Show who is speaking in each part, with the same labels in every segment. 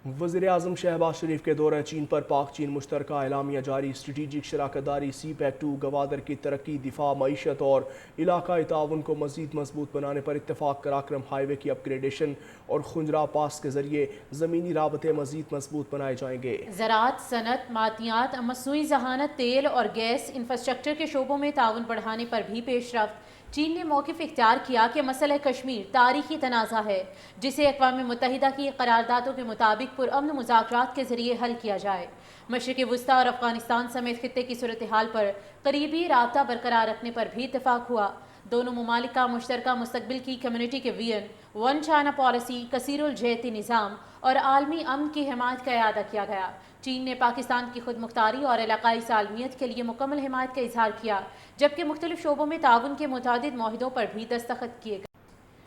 Speaker 1: वज़ीर-ए-आज़म शहबाज शरीफ के दौरे चीन पर पाक चीन मुश्तरका एलामिया जारी। स्ट्रेटेजिक शराकत दारी CPEC-2 गवादर की तरक्की, दिफा, मईशत और इलाकाई ताउन को मज़ीद मजबूत बनाने पर इत्तफाक। कराक्रम हाईवे की अपग्रेडेशन और खुंजरा पास के जरिए ज़मीनी राबते मज़ीद मजबूत बनाए जाएंगे।
Speaker 2: ज़राअत, सनत, मादियात, मसनूई ज़हानत, तेल और गैस इंफ्रास्ट्रक्चर के शोबों में ताउन बढ़ाने पर भी पेशरफ्त। चीन ने मौक़िफ़ इख्तियार किया कि मसला कश्मीर तारीखी तनाज़ा है, जिसे अक़वाम मुत्तहिदा की करारदादों के मुताबिक पुरअमन मुज़ाकरात के ज़रिए हल किया जाए। मशरिक़ वस्ता और अफ़ग़ानिस्तान समेत खित्ते की सूरत हाल पर करीबी राबता बरकरार रखने पर भी इत्तफ़ाक़ हुआ। दोनों ममालिक का मुश्तरका मुस्तक़बिल की कम्युनिटी के विजन, वन चाइना पॉलिसी, कसीरुल जहती निज़ाम और आलमी अमन की हिमायत का इरादा किया गया। चीन ने पाकिस्तान की खुद मुख्तारी और इलाकाई सालमियत के लिए मुकम्मल हिमायत का इजहार किया, जबकि मुख्तलिफ शोबों में ताउन के मुतादिद माहिदों पर भी दस्तखत किए गए।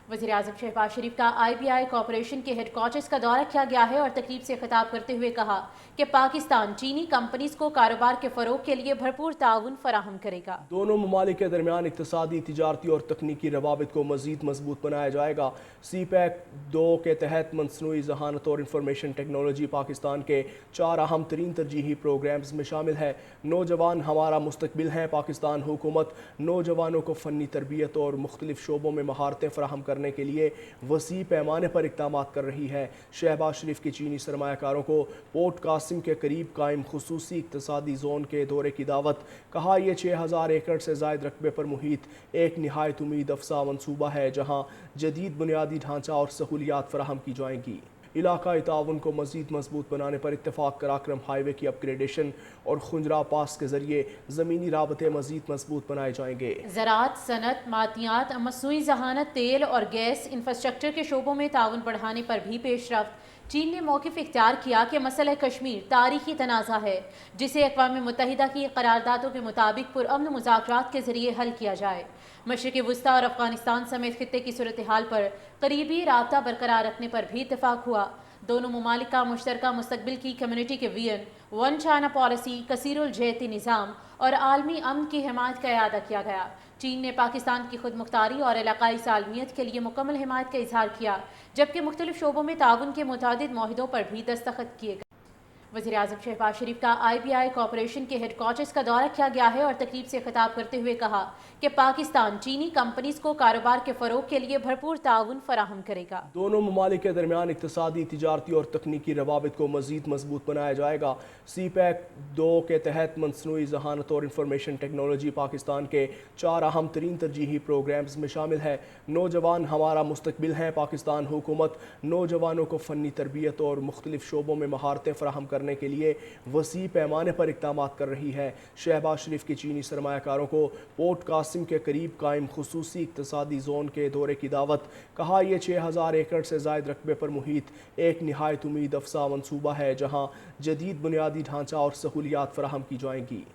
Speaker 2: वज़ीर-ए-आज़म शहबाज शरीफ का IBI कॉरपोरेशन के हेडक्वार्टर्स का दौरा किया गया है और तकरीब से खिताब करते हुए कहा कि पाकिस्तान चीनी कंपनीज को कारोबार के फ़रोग के लिए भरपूर ताउन फराहम करेगा।
Speaker 1: दोनों ममालिक के दरमियान इक़्तिसादी, तिजारती और तकनीकी रवाबित को मज़ीद मजबूत बनाया जाएगा। CPEC-2 के तहत मसनूई ज़हानत और इंफॉर्मेशन टेक्नोलॉजी पाकिस्तान के 4 अहम तरीन तरजीही प्रोग्राम्स में शामिल है। नौजवान हमारा मुस्तकबिल हैं। पाकिस्तान हुकूमत नौजवानों को फ़नी तरबियत और मुख्तलिफ शोबों में महारतें फराहम करने के लिए वसी पैमाने पर इक़दाम कर रही है। शहबाज शरीफ की चीनी सरमायाकारों को पोर्ट कासिम के करीब कायम खुसूसी इक़्तिसादी जोन के दौरे की दावत। कहा यह 6000 एकड़ से ज़ायद रकबे पर मुहित एक निहायत उम्मीद अफसा मनसूबा है, जहाँ जदीद बुनियादी ढांचा और सहूलियात फराहम की जाएंगी। इलाकाई ताउन को मज़ीद मजबूत बनाने पर इत्तफाक। कराक्रम हाईवे की अपग्रेडेशन और खुंजरा पास के जरिए ज़मीनी राबते मज़ीद मजबूत बनाए जाएंगे।
Speaker 2: ज़राअत, सनत, मादियात, मसनूई ज़हानत, तेल और गैस इंफ्रास्ट्रक्चर के शोबों में ताउन बढ़ाने पर भी पेशरफ्त। चीन ने मौक़िफ़ इख्तियार किया कि मसला कश्मीर तारीखी तनाज़ा है, जिसे अक़वाम मुत्तहिदा की करारदादों के मुताबिक पुरअमन मुज़ाकरात के ज़रिए हल किया जाए। मशरिक़ वस्ता और अफ़ग़ानिस्तान समेत खित्ते की सूरत हाल पर करीबी राबता बरकरार रखने पर भी इत्तफ़ाक़ हुआ। दोनों ममालिक का मुश्तरका मुस्तक़बिल की कम्युनिटी के विजन, वन चाइना पॉलिसी, कसीरुल जहती निज़ाम और आलमी अमन की हिमायत का इरादा किया गया। चीन ने पाकिस्तान की खुद मुख्तारी और इलाकाई सालमियत के लिए मुकम्मल हिमायत का इजहार किया, जबकि मुख्तलिफ शोबों में ताउन के मुतादिद माहिदों पर भी दस्तखत किए गए। वज़ीर-ए-आज़म शहबाज शरीफ का IBI कॉरपोरेशन के हेडक्वार्टर्स का दौरा किया गया है और तकरीब से खिताब करते हुए कहा कि पाकिस्तान चीनी कंपनीज को कारोबार के फ़रोग के लिए भरपूर ताउन फराहम करेगा।
Speaker 1: दोनों ममालिक के दरमियान इक़्तिसादी, तिजारती और तकनीकी रवाबित को मज़ीद मजबूत बनाया जाएगा। CPEC-2 के तहत मसनूई ज़हानत और इंफॉर्मेशन टेक्नोलॉजी पाकिस्तान के 4 अहम तरीन तरजीही प्रोग्राम्स में शामिल है। नौजवान हमारा मुस्तकबिल हैं। पाकिस्तान हुकूमत नौजवानों को फ़नी तरबियत और मुख्तलिफ शोबों में महारतें फराहम करने के लिए वसी पैमाने पर इक़दाम कर रही है। शहबाज शरीफ की चीनी सरमायाकारों को पोर्ट कासिम के करीब कायम खुसूसी इक़्तिसादी जोन के दौरे की दावत। कहा यह 6000 एकड़ से ज़ायद रकबे पर मुहित एक निहायत उम्मीद अफसा मनसूबा है, जहाँ जदीद बुनियादी ढांचा और सहूलियात फराहम की जाएंगी।